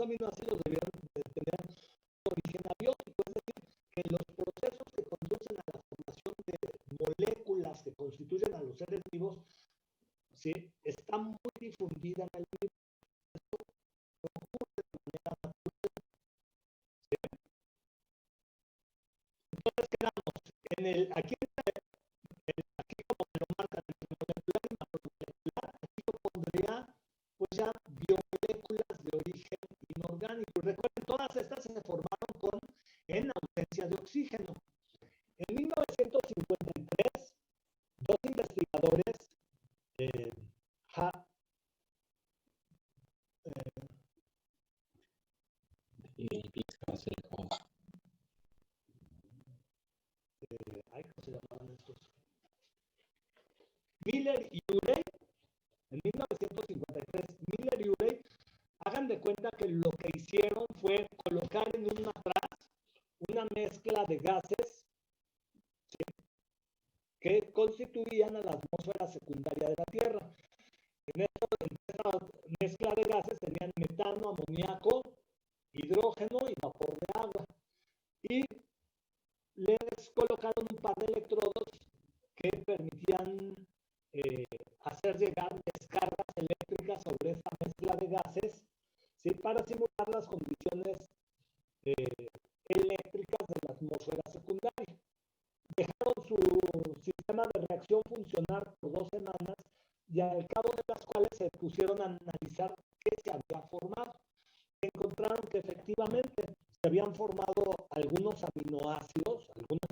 los aminoácidos debieron de tener origen abiótico, es decir, que los procesos que conducen a la formación de moléculas que constituyen a los seres vivos, ¿sí?, están muy difundidas en el universo. Esto ocurre de manera natural. ¿Sí? Entonces quedamos en el, aquí como me lo marcan entre molecular y macromolecular, aquí yo pondría pues ya biomoléculas de origen inorgánico. Y recuerden, todas estas se formaron en ausencia de oxígeno. En 1953, dos investigadores, ¿cómo se llamaban estos? Miller y Urey, en 1953, Miller y Urey, hagan de cuenta que lo que hicieron fue colocar en un matraz una mezcla de gases, ¿sí?, que constituían a la atmósfera secundaria de la Tierra. En esta mezcla de gases tenían metano, amoníaco, hidrógeno y vapor de agua. Y les colocaron un par de electrodos que permitían hacer llegar descargas eléctricas sobre esta mezcla de gases, ¿sí?, para simular las condiciones eléctricas de la atmósfera secundaria. Dejaron su sistema de reacción funcionar por 2 semanas y al cabo de las cuales se pusieron a analizar qué se había formado. Encontraron que efectivamente se habían formado algunos aminoácidos, incluso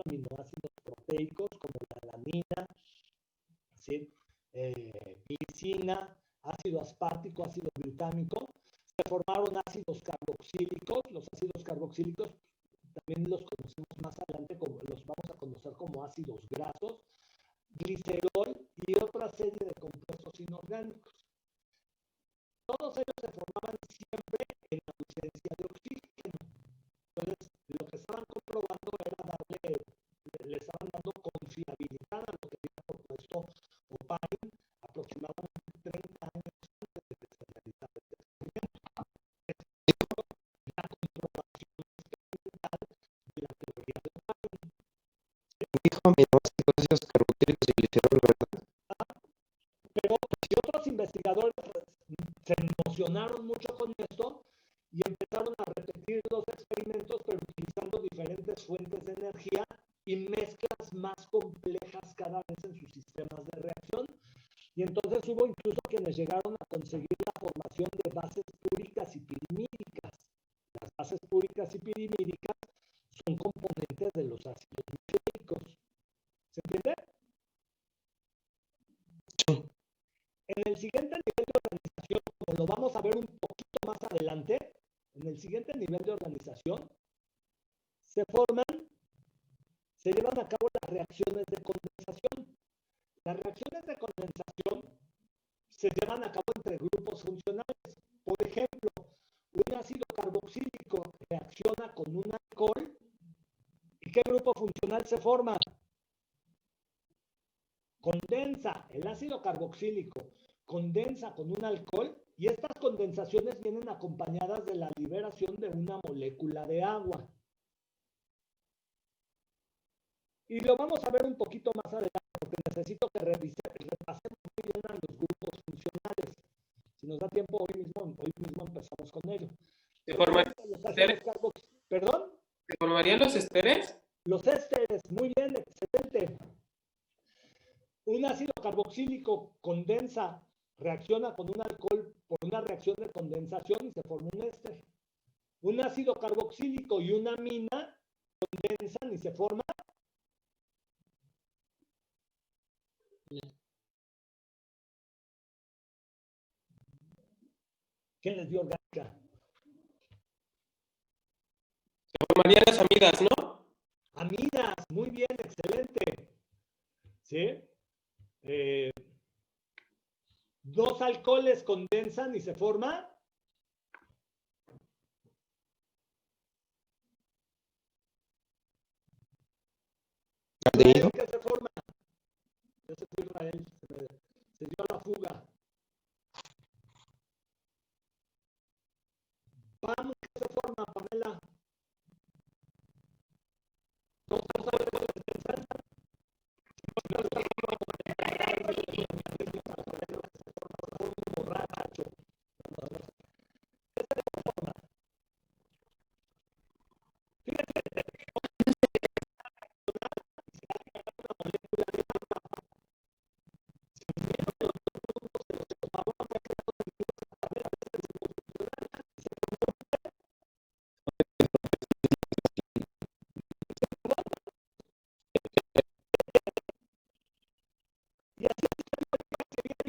aminoácidos proteicos como la alanina, ¿sí?, glicina, ácido aspartico, ácido glutámico. Se formaron ácidos carboxílicos. Los ácidos carboxílicos también los conocemos más adelante, los vamos a conocer como ácidos grasos, glicerol y otra serie de compuestos inorgánicos. Todos ellos se formaban siempre en ausencia de oxígeno. Entonces, lo que estaban comprobando era le estaban dando confiabilidad a lo que había propuesto Oparin aproximadamente 30 años antes de que se realizara el descubrimiento. La comprobación experimental de la teoría de Oparin. Dijo aminoácidos, ácidos carboxílicos y glicerol, ¿verdad? Pero y otros investigadores se emocionaron mucho con esto y empezaron a repetir los experimentos, pero utilizando diferentes fuentes de energía y mezclas más complejas cada vez en sus sistemas de reacción. Y entonces hubo incluso quienes llegaron a conseguir la formación de bases púricas y pirimídicas. Las bases púricas y pirimídicas son componentes de los ácidos nucleicos. ¿Se entiende? Sí. En el siguiente nivel de organización, como lo vamos a ver un poquito más adelante, en el siguiente nivel de organización, se llevan a cabo las reacciones de condensación. Las reacciones de condensación se llevan a cabo entre grupos funcionales. Por ejemplo, un ácido carboxílico reacciona con un alcohol. ¿Y qué grupo funcional se forma? Condensa. El ácido carboxílico condensa con un alcohol y estas condensaciones vienen acompañadas de la liberación de una molécula de agua. Y lo vamos a ver un poquito más adelante porque necesito que repasemos muy bien a los grupos funcionales. Si nos da tiempo, hoy mismo empezamos con ello. ¿Se formarían los ácidos ¿Perdón? ¿Se formarían los ésteres? Los ésteres, muy bien, excelente. Un ácido carboxílico condensa, reacciona con un alcohol por una reacción de condensación y se forma un éster. Un ácido carboxílico y una amina condensan y se forma. ¿Quién les dio orgánica? Se formarían las amidas, ¿no? Amidas, muy bien, excelente. ¿Sí? Dos alcoholes condensan y se forma. ¿Aldehído? ¿Qué se forma? Ese fue Israel, se dio a la fuga. PAM, ¿qué se forma, Pamela? No sabe cuál es el cáncer. No está como borracho. Esa es la forma. Fíjense, una molécula de agua. Si vieron los grupos de los hexagonales, se ha creado en grupos a través de este grupo funcional. Se conoce. Y así es que viene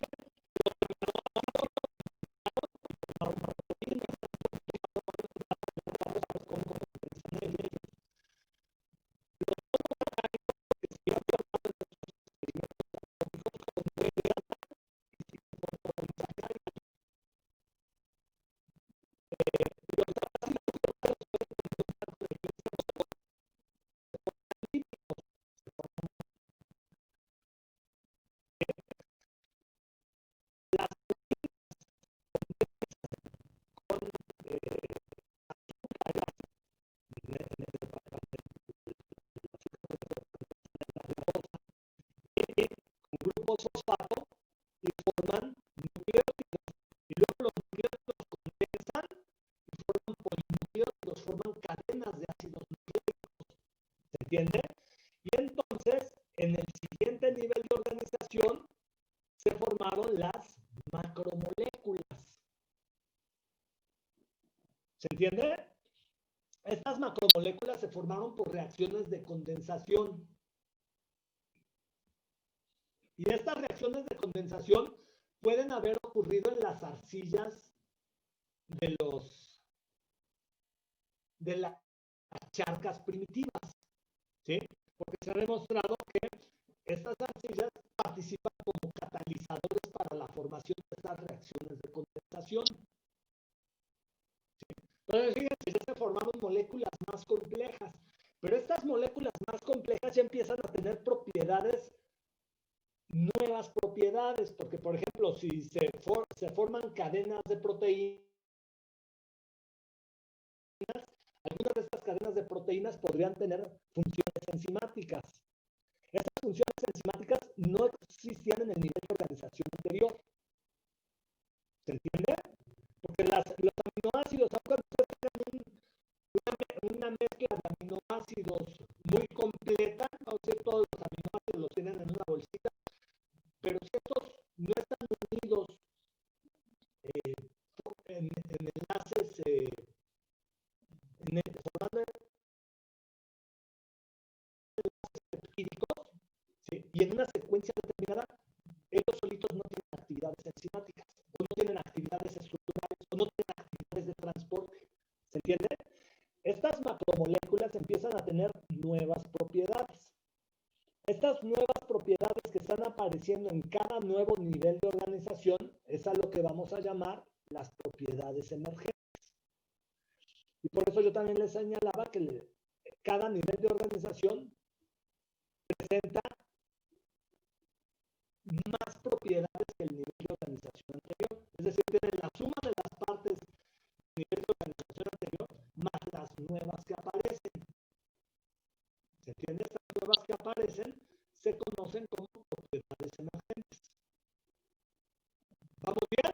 grupos fosfato y forman nucleótidos. Y luego los nucleótidos condensan y forman polinucleótidos, forman cadenas de ácidos nucleicos. ¿Se entiende? Y entonces, en el siguiente nivel de organización, se formaron las macromoléculas. ¿Se entiende? Estas macromoléculas se formaron por reacciones de condensación. Y estas reacciones de condensación pueden haber ocurrido en las arcillas de las charcas primitivas, ¿sí? Porque se ha demostrado que estas arcillas participan como catalizadores para la formación de estas reacciones de condensación. ¿Sí? Entonces, fíjense, ya se formaron moléculas más complejas, pero estas moléculas más complejas ya empiezan a tener propiedades, nuevas propiedades, porque por ejemplo, si se forman cadenas de proteínas, algunas de estas cadenas de proteínas podrían tener funciones enzimáticas. Estas funciones enzimáticas no existían en el nivel de organización anterior. ¿Se entiende? Porque los aminoácidos, aunque ustedes tengan una mezcla de aminoácidos muy completa, vamos a decir, todos los aminoácidos los tienen en una bolsita, pero si estos no están unidos en enlaces, formando enlaces peptídicos, ¿sí? Y en una secuencia determinada, ellos solitos no tienen actividades enzimáticas, o no tienen actividades estructurales, o no tienen actividades de transporte. ¿Se entiende? Estas macromoléculas empiezan a tener nuevas propiedades. Estas nuevas propiedades que están apareciendo en cada nuevo nivel de organización es a lo que vamos a llamar las propiedades emergentes. Y por eso yo también les señalaba que cada nivel de organización presenta más propiedades que el nivel de organización anterior. Es decir, tienen la suma de las partes del nivel de organización anterior más las nuevas que aparecen. ¿Se entiende? Estas nuevas que aparecen se conocen como propiedades emergentes. ¿Vamos bien?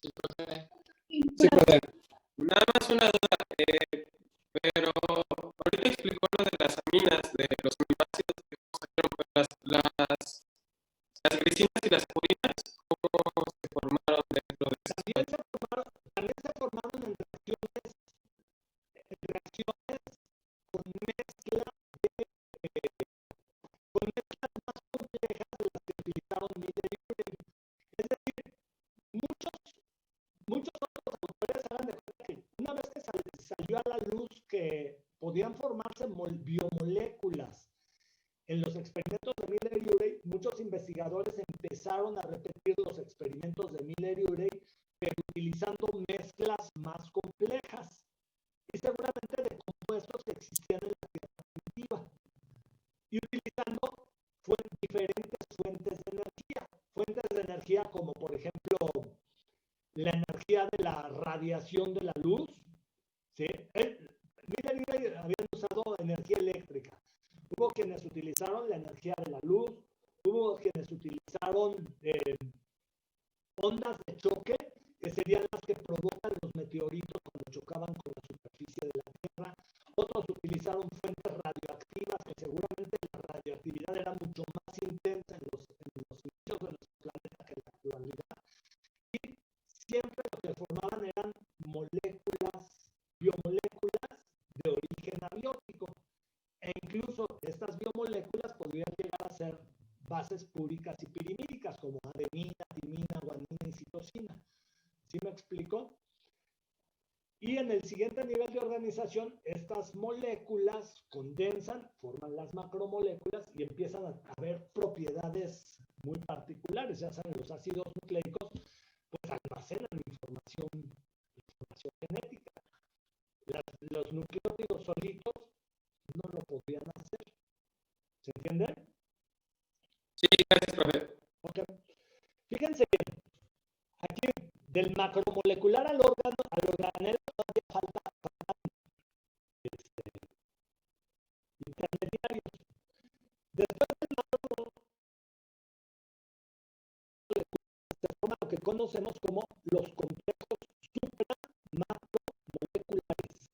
Sí, procede. Sí, profe. Nada más una duda, pero ahorita explicó lo de las aminas, de los aminoácidos que sacaron, pero las glicinas y las purinas, ¿cómo se formaron dentro de esas? También se formaron en reacciones con mezclas más complejas de las que utilizaron Miller y Urey. Es decir, muchos otros autores hagan de cuenta que una vez que salió a la luz que podían formarse biomoléculas en los experimentos de Miller y Urey, muchos investigadores empezaron a repetir los experimentos de Miller y Urey, pero utilizando mezclas más complejas y seguramente de compuestos que existían en la Tierra primitiva y utilizando diferentes fuentes de energía como por ejemplo la energía de la radiación de la luz, ¿sí? Mira, habían usado energía eléctrica. Hubo quienes utilizaron la energía de la luz, hubo quienes utilizaron ondas de choque, que serían las que provocan los meteoritos cuando chocaban con la superficie de la Tierra. Otros utilizaron fuentes radioactivas, que seguramente la radioactividad era mucho más intensa en los inicios de nuestro planeta que en la actualidad. Y siempre lo que formaban eran moléculas, biomoléculas de origen abiótico. E incluso estas biomoléculas podrían llegar a ser bases púricas y pirimídicas, como adenina, timina, guanina y citosina. ¿Sí me explico? Y en el siguiente nivel de organización, estas moléculas condensan, forman las macromoléculas y empiezan a ver propiedades muy particulares. Ya saben, los ácidos nucleicos pues almacenan información genética. Los nucleótidos solitos no lo podrían hacer. ¿Se entiende? Sí, gracias, profe. Okay. Fíjense bien, aquí del macromolecular al organelo todavía falta intermediarios. Después del macromolecular se forma lo que conocemos como los complejos supra-macromoleculares.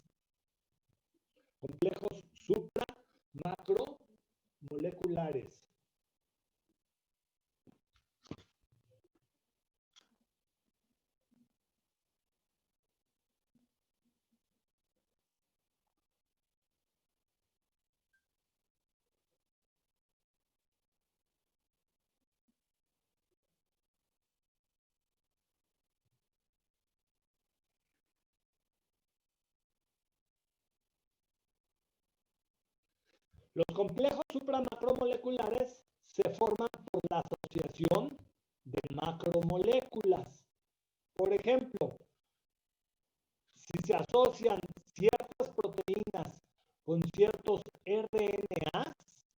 Complejos supra-macromoleculares. Los complejos supramacromoleculares se forman por la asociación de macromoléculas. Por ejemplo, si se asocian ciertas proteínas con ciertos RNAs,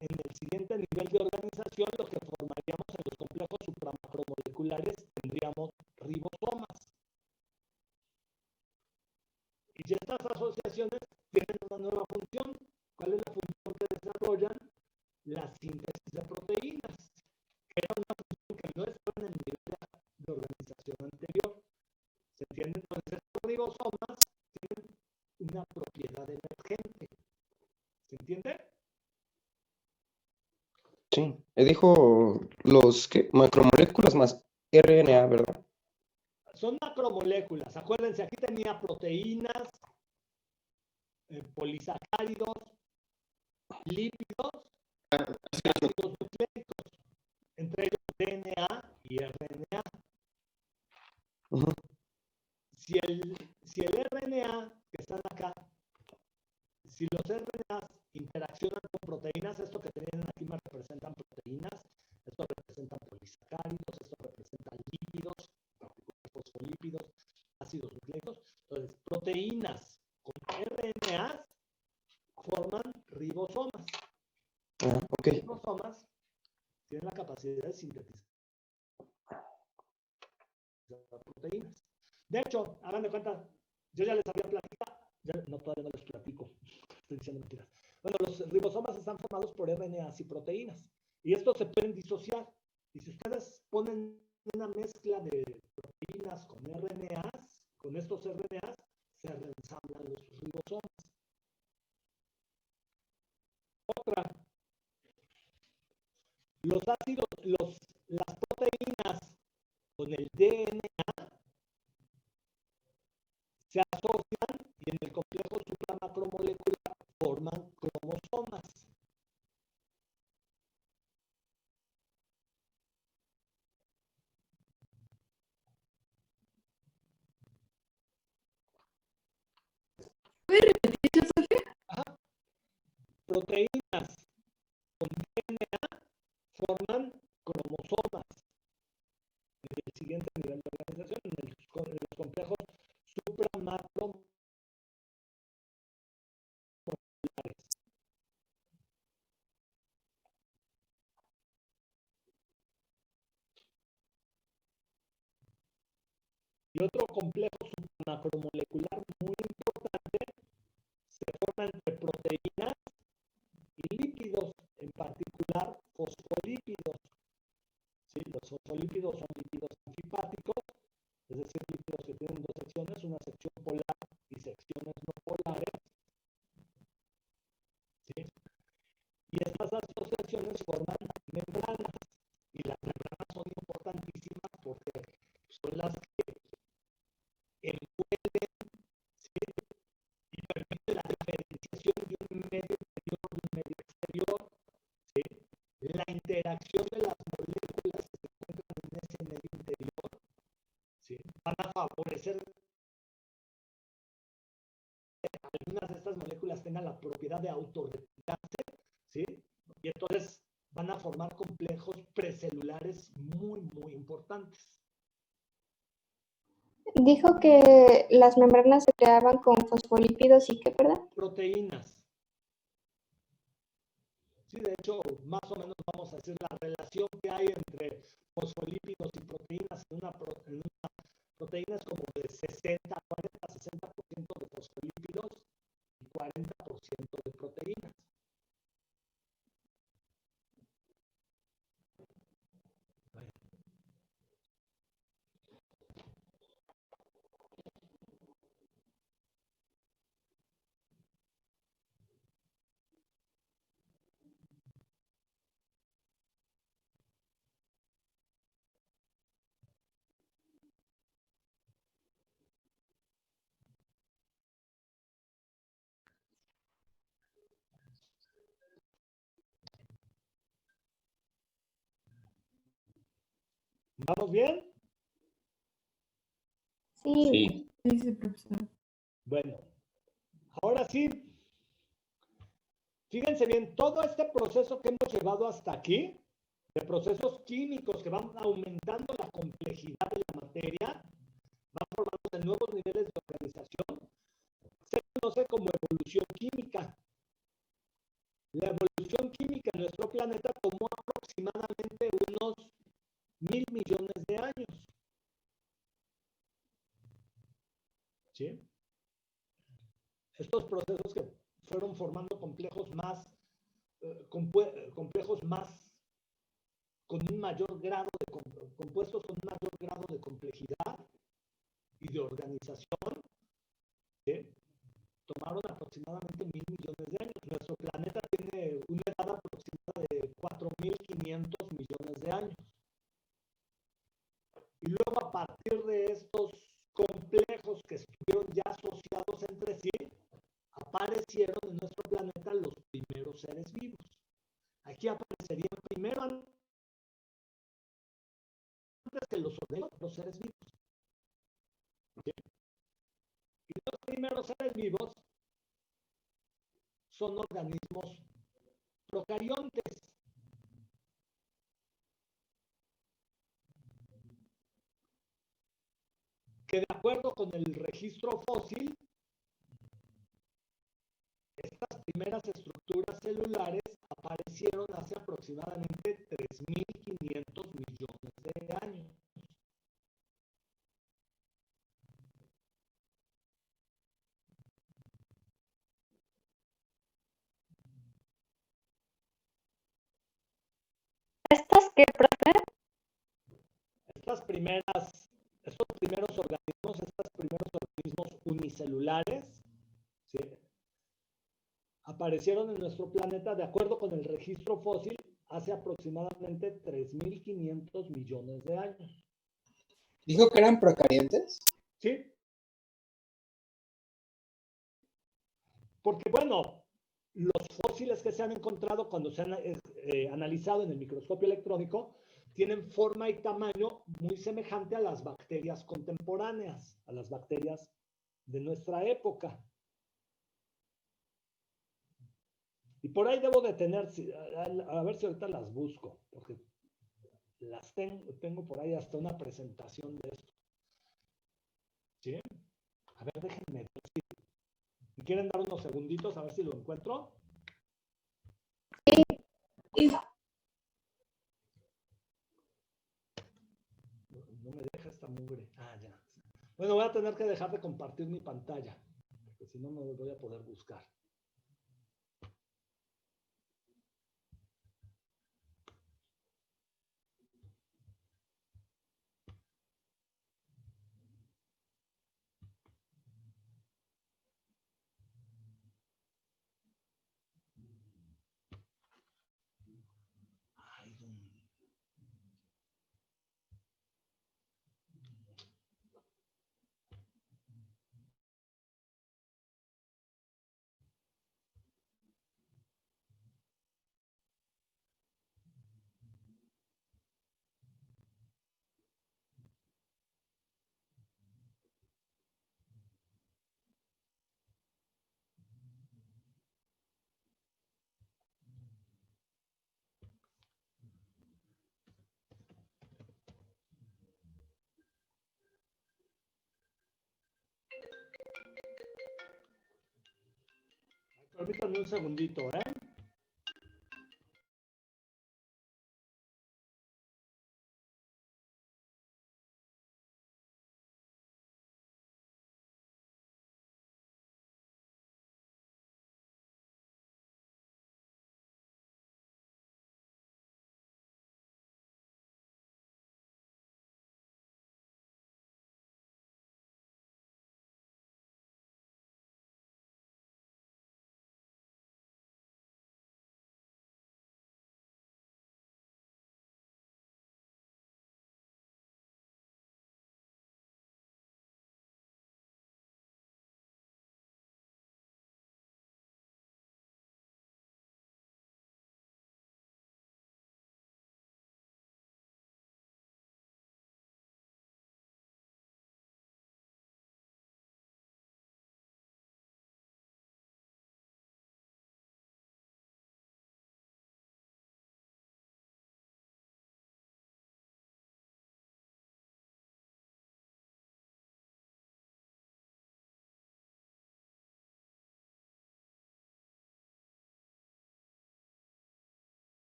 en el siguiente nivel de organización, lo que formaríamos en los complejos supramacromoleculares tendríamos ribosomas. Y estas asociaciones tienen una nueva función. ¿Cuál es la función que desarrollan? La síntesis de proteínas, que era una función que no estaba en el nivel de organización anterior. ¿Se entiende? Entonces, los ribosomas tienen una propiedad emergente. ¿Se entiende? Sí, dijo los macromoléculas más RNA, ¿verdad? Son macromoléculas. Acuérdense, aquí tenía proteínas, polisacáridos, lípidos, ácidos nucleicos, entre ellos DNA y RNA. Si el RNA que están acá, si los RNAs interaccionan con proteínas, esto que tienen aquí me representan proteínas, esto representa polisacáridos, esto representa lípidos, fosfolípidos, ácidos nucleicos. Entonces, proteínas con RNAs forman ribosomas. Ok. Los ribosomas tienen la capacidad de sintetizar proteínas. De hecho, hagan de cuenta, yo ya les había platicado, no, todavía no les platico, estoy diciendo mentiras. Bueno, los ribosomas están formados por RNAs y proteínas, y estos se pueden disociar. Y si ustedes ponen una mezcla de proteínas con RNAs, con estos RNAs, se reensamblan los ribosomas. Otra, los ácidos, las proteínas con el DNA se asocian y en el complejo supramacromolecular forman cromosomas. ¿Puede repetir eso, profe? Ajá. Proteínas con DNA forman cromosomas. En el siguiente nivel de organización, en los complejos supramacromoleculares. Y otro complejo submacromolecular muy importante se forma entre proteínas y lípidos, en particular fosfolípidos. ¿Sí? Los fosfolípidos son lípidos anfipáticos, es decir, lípidos que tienen dos secciones, una sección polar y secciones no polares. ¿Sí? Y estas asociaciones forman membranas. Y las membranas son importantísimas porque son las que envuelven, ¿sí? Y permiten la diferenciación de un medio interior de un medio exterior. ¿Sí? La interacción de las moléculas que se encuentran en ese medio interior, ¿sí? Van a favorecer que algunas de estas moléculas tengan la propiedad de autorreplicarse, ¿sí? Y entonces van a formar complejos precelulares muy, muy importantes. Dijo que las membranas se creaban con fosfolípidos y qué, perdón. Proteínas. Sí, de hecho, más o menos vamos a decir la relación que hay entre fosfolípidos y proteínas en una proteína es como de 60, 40, 60% de fosfolípidos y 40% de proteínas. ¿Vamos bien? Sí. Dice profesor. Bueno, ahora sí, fíjense bien, todo este proceso que hemos llevado hasta aquí, de procesos químicos que van aumentando la complejidad de la materia, van formándose nuevos niveles de organización, se conoce como evolución química. La evolución química en nuestro planeta tomó aproximadamente unos 1.000 millones de años. ¿Sí? Estos procesos que fueron formando complejos más, complejos más con un mayor grado de compuestos con un mayor grado de complejidad y de organización, ¿sí? Tomaron aproximadamente 1.000 millones de años. Nuestro planeta tiene una edad aproximada de 4.500 millones de años. Y luego a partir de estos complejos que estuvieron ya asociados entre sí, aparecieron en nuestro planeta los primeros seres vivos. Aquí aparecerían primero antes que los seres vivos. ¿Sí? Y los primeros seres vivos son organismos procariontes. Que de acuerdo con el registro fósil, estas primeras estructuras celulares aparecieron hace aproximadamente 3.500 millones de años. ¿Estas qué, profe? Estos primeros organismos unicelulares, ¿sí? Aparecieron en nuestro planeta de acuerdo con el registro fósil hace aproximadamente 3.500 millones de años. ¿Dijo que eran procarientes? ¿Sí? Porque, bueno, los fósiles que se han encontrado cuando se han analizado en el microscopio electrónico tienen forma y tamaño muy semejante a las bacterias contemporáneas, a las bacterias de nuestra época. Y por ahí debo de tener, a ver si ahorita las busco, porque las tengo por ahí hasta una presentación de esto. ¿Sí? A ver, déjenme ver si ¿me quieren dar unos segunditos a ver si lo encuentro? Y No me deja esta mugre. Ah, ya. Bueno, voy a tener que dejar de compartir mi pantalla, porque si no, no voy a poder buscar. Ay, permítanme un segundito, ¿eh?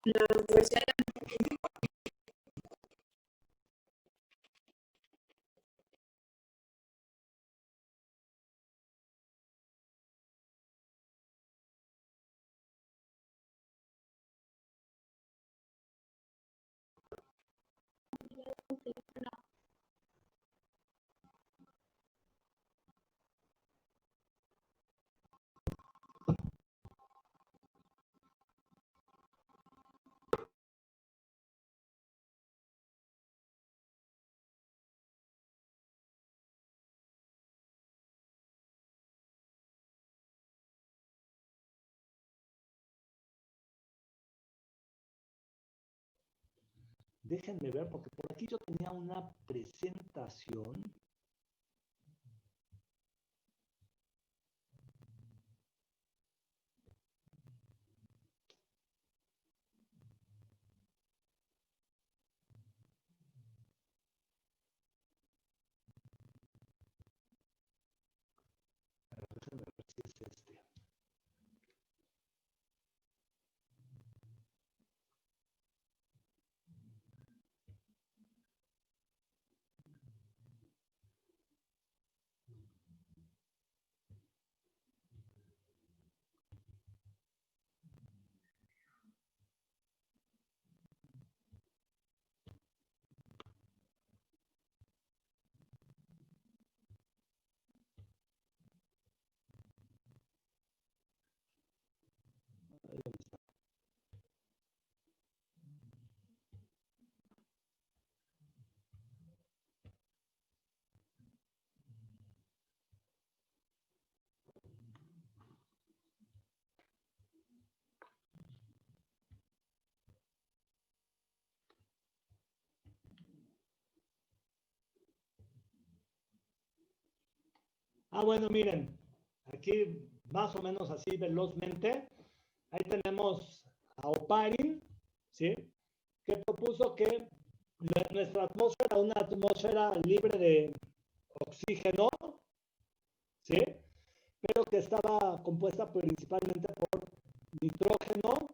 Las versiones. Déjenme ver, porque por aquí yo tenía una presentación. Déjenme ver si es este. Ahí dónde está. Ah, bueno, miren, aquí más o menos así velozmente, ahí tenemos a Oparin, ¿sí? Que propuso que nuestra atmósfera, una atmósfera libre de oxígeno, ¿sí? Pero que estaba compuesta principalmente por nitrógeno,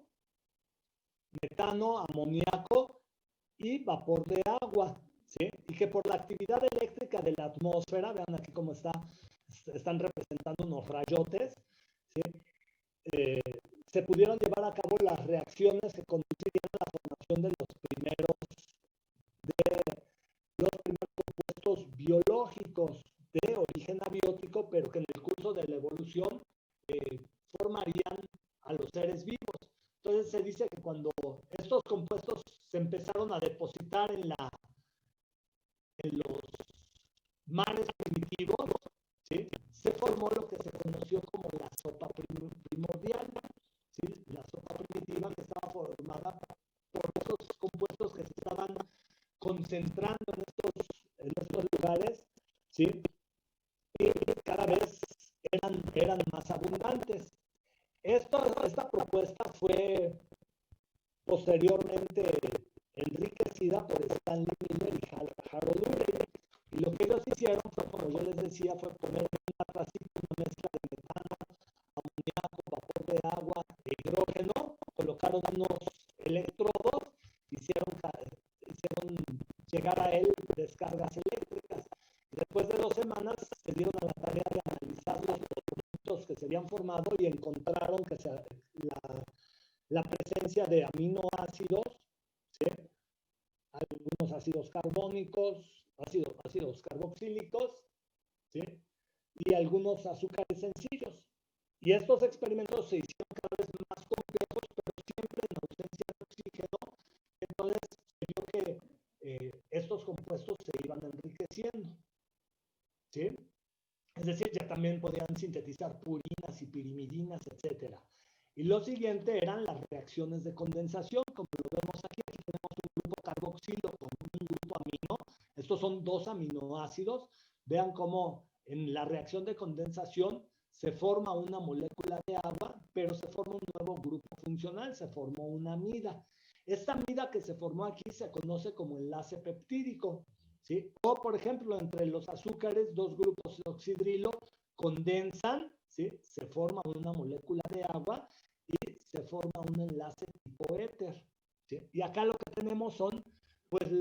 metano, amoníaco y vapor de agua, ¿sí? Y que por la actividad eléctrica de la atmósfera, vean aquí cómo están representando unos rayotes, ¿sí? Se pudieron llevar a cabo las reacciones que conducirían a la formación de los primeros compuestos biológicos de origen abiótico, pero que en el curso de la evolución formarían a los seres vivos. Entonces se dice que cuando estos compuestos se empezaron a depositar en los mares primitivos, ¿sí? Se formó lo que se conoció como la sopa primordial, ¿sí? La sopa primitiva, que estaba formada por esos compuestos que se estaban concentrando en estos lugares, ¿sí? Y cada vez eran más abundantes. Esta propuesta fue posteriormente enriquecida por Stanley Miller y Harold Urey. Y lo que ellos hicieron fue, como yo les decía, fue poner en una tacita una mezcla de metano, amoníaco, vapor de agua e hidrógeno, colocaron unos electrodos, hicieron llegar a él descargas eléctricas. Después de 2 semanas se dieron a la tarea de analizar los productos que se habían formado y encontraron que la presencia de aminoácidos, ¿sí? Algunos ácidos carbónicos, ácidos carboxílicos, ¿sí? Y algunos azúcares sencillos. Y estos experimentos se hicieron cada vez más complejos, pero siempre en ausencia de oxígeno. Entonces se vio que estos compuestos se iban enriqueciendo, ¿sí? Es decir, ya también podían sintetizar purinas y pirimidinas, etc. Y lo siguiente eran las reacciones de condensación, como lo vemos aquí. Aquí tenemos un grupo carboxilo con un grupo amino. Estos son 2 aminoácidos. Vean cómo en la reacción de condensación se forma una molécula de agua, pero se forma un nuevo grupo funcional, se formó una amida. Esta amida que se formó aquí se conoce como enlace peptídico, ¿sí? O, por ejemplo, entre los azúcares, 2 grupos de oxidrilo condensan, ¿sí? Se forma una molécula de agua y se forma un enlace tipo éter, ¿sí? Y acá lo que tenemos son, pues,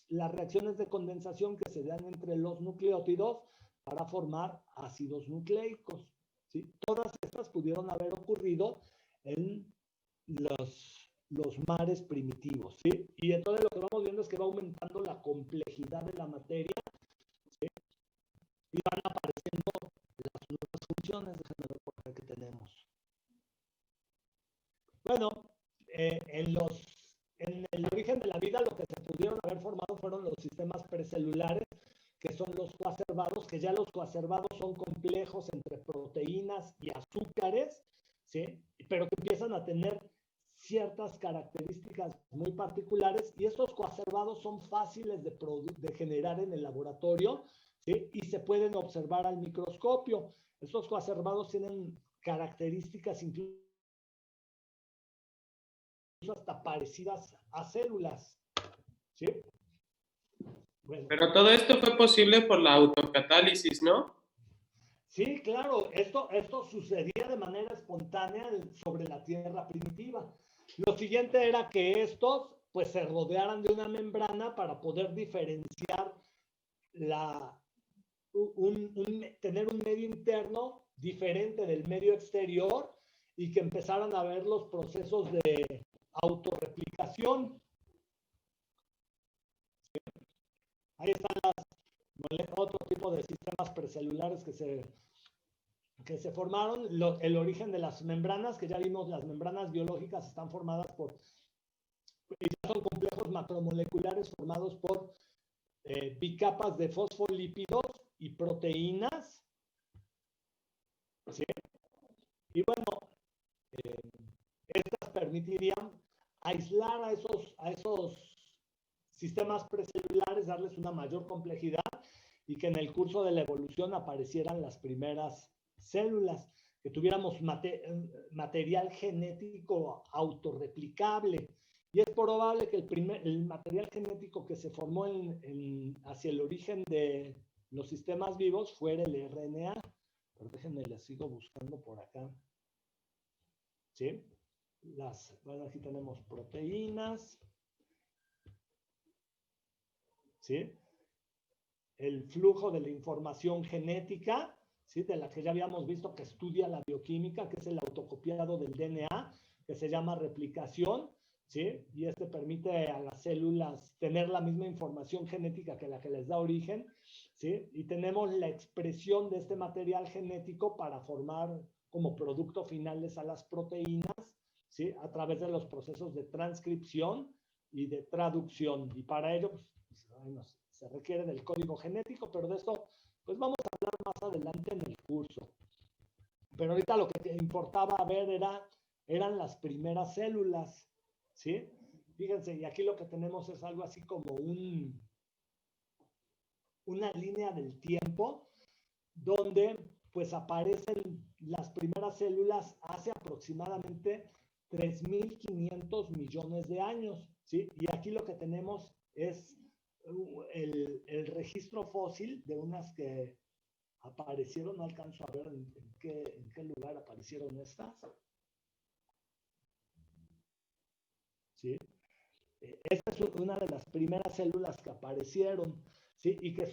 las reacciones de condensación que se dan entre los nucleótidos para formar ácidos nucleicos, ¿sí? Todas estas pudieron haber ocurrido en los mares primitivos, ¿sí? Y entonces lo que vamos viendo es que va aumentando la complejidad de la materia, ¿sí? Y van apareciendo las nuevas funciones. Déjenme ver por acá que tenemos. Bueno, en el origen de la vida lo que se pudieron haber formado fueron los sistemas precelulares, que son los coacervados, que ya los coacervados son complejos entre proteínas y azúcares, ¿sí? Pero que empiezan a tener ciertas características muy particulares, y estos coacervados son fáciles de generar en el laboratorio, ¿sí? Y se pueden observar al microscopio. Estos coacervados tienen características incluso hasta parecidas a células, ¿sí? Bueno. Pero todo esto fue posible por la autocatálisis, ¿no? Sí, claro, esto sucedía de manera espontánea sobre la Tierra primitiva. Lo siguiente era que estos pues se rodearan de una membrana para poder diferenciar tener un medio interno diferente del medio exterior y que empezaran a ver los procesos de autorreplicación. Ahí están otro tipo de sistemas precelulares que se formaron. El origen de las membranas, que ya vimos, las membranas biológicas están formadas son complejos macromoleculares formados por bicapas de fosfolípidos y proteínas, ¿sí? Y bueno, estas permitirían aislar a esos sistemas precelulares, darles una mayor complejidad y que en el curso de la evolución aparecieran las primeras células, que tuviéramos material genético autorreplicable. Y es probable que el material genético que se formó hacia el origen de los sistemas vivos fuera el RNA. Pero déjenme, la sigo buscando por acá. ¿Sí? bueno, aquí tenemos proteínas, ¿sí? El flujo de la información genética, ¿sí? De la que ya habíamos visto que estudia la bioquímica, que es el autocopiado del DNA, que se llama replicación, ¿sí? Y este permite a las células tener la misma información genética que la que les da origen, ¿sí? Y tenemos la expresión de este material genético para formar como producto finales a las proteínas, ¿sí? A través de los procesos de transcripción y de traducción. Y para ello, pues, bueno, se requiere del código genético, pero de esto pues vamos a hablar más adelante en el curso. Pero ahorita lo que te importaba ver eran las primeras células, ¿sí? Fíjense, y aquí lo que tenemos es algo así como una línea del tiempo donde pues aparecen las primeras células hace aproximadamente 3.500 millones de años, ¿sí? Y aquí lo que tenemos es el registro fósil de unas que aparecieron, no alcanzo a ver en qué lugar aparecieron estas. ¿Sí? Esta es una de las primeras células que aparecieron, ¿sí? Y que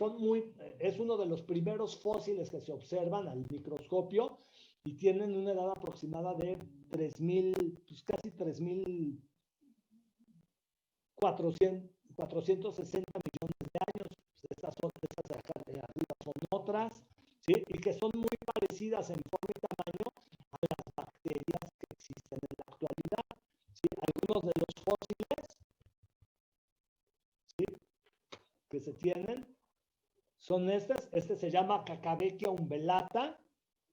es uno de los primeros fósiles que se observan al microscopio y tienen una edad aproximada de 3.000, pues casi 3.460 millones de años. Estas de acá de arriba son otras, ¿sí? Y que son muy parecidas en forma y tamaño a las bacterias que existen en la actualidad, ¿sí? Algunos de los fósiles, ¿sí?, que se tienen son estos. Este se llama Kakavecchia umbellata,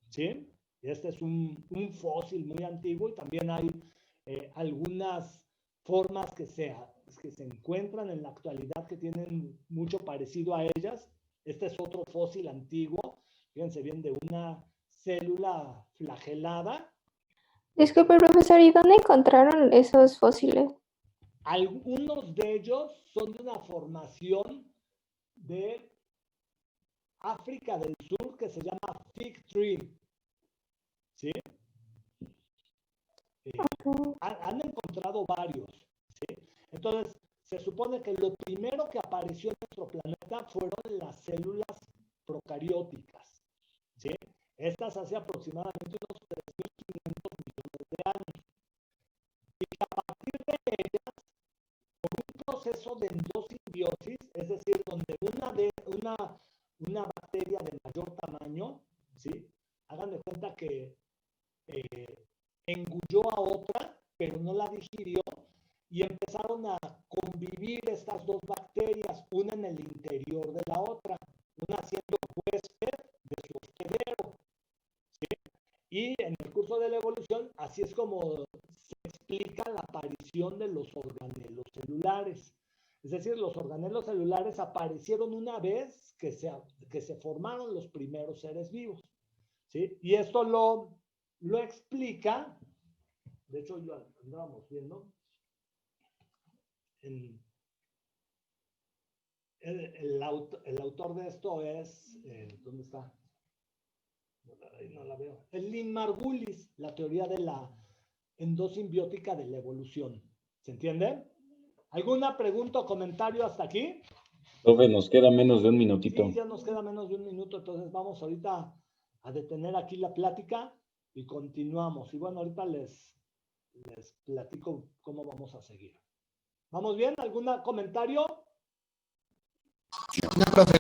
¿sí? Este es un fósil muy antiguo y también hay algunas formas que se encuentran en la actualidad que tienen mucho parecido a ellas. Este es otro fósil antiguo, fíjense bien, de una célula flagelada. Disculpe, profesor, ¿y dónde encontraron esos fósiles? Algunos de ellos son de una formación de África del Sur que se llama Fig Tree, ¿sí? Han encontrado varios, ¿sí? Entonces, se supone que lo primero que apareció en nuestro planeta fueron las células procarióticas, ¿sí? Estas hace aproximadamente unos 3.500 millones de años. Y a partir de ellas, por un proceso de endosimbiosis, es decir, donde una bacteria de mayor tamaño, ¿sí?, hagan de cuenta que engulló a otra, pero no la digirió, y empezaron a convivir estas dos bacterias, una en el interior de la otra, una siendo huésped de su hospedero, ¿sí? Y en el curso de la evolución, así es como se explica la aparición de los organelos celulares. Es decir, los organelos celulares aparecieron una vez que se formaron los primeros seres vivos, ¿sí? Y esto lo explica, de hecho lo andábamos viendo, el autor de esto es, ¿dónde está? Ahí no la veo. Es Lynn Margulis, la teoría de la endosimbiótica de la evolución. ¿Se entiende? ¿Alguna pregunta o comentario hasta aquí? Profe, nos queda menos de un minutito. Sí, ya nos queda menos de un minuto, entonces vamos ahorita a detener aquí la plática y continuamos. Y bueno, ahorita les platico cómo vamos a seguir. ¿Vamos bien? ¿Algún comentario? No, profe.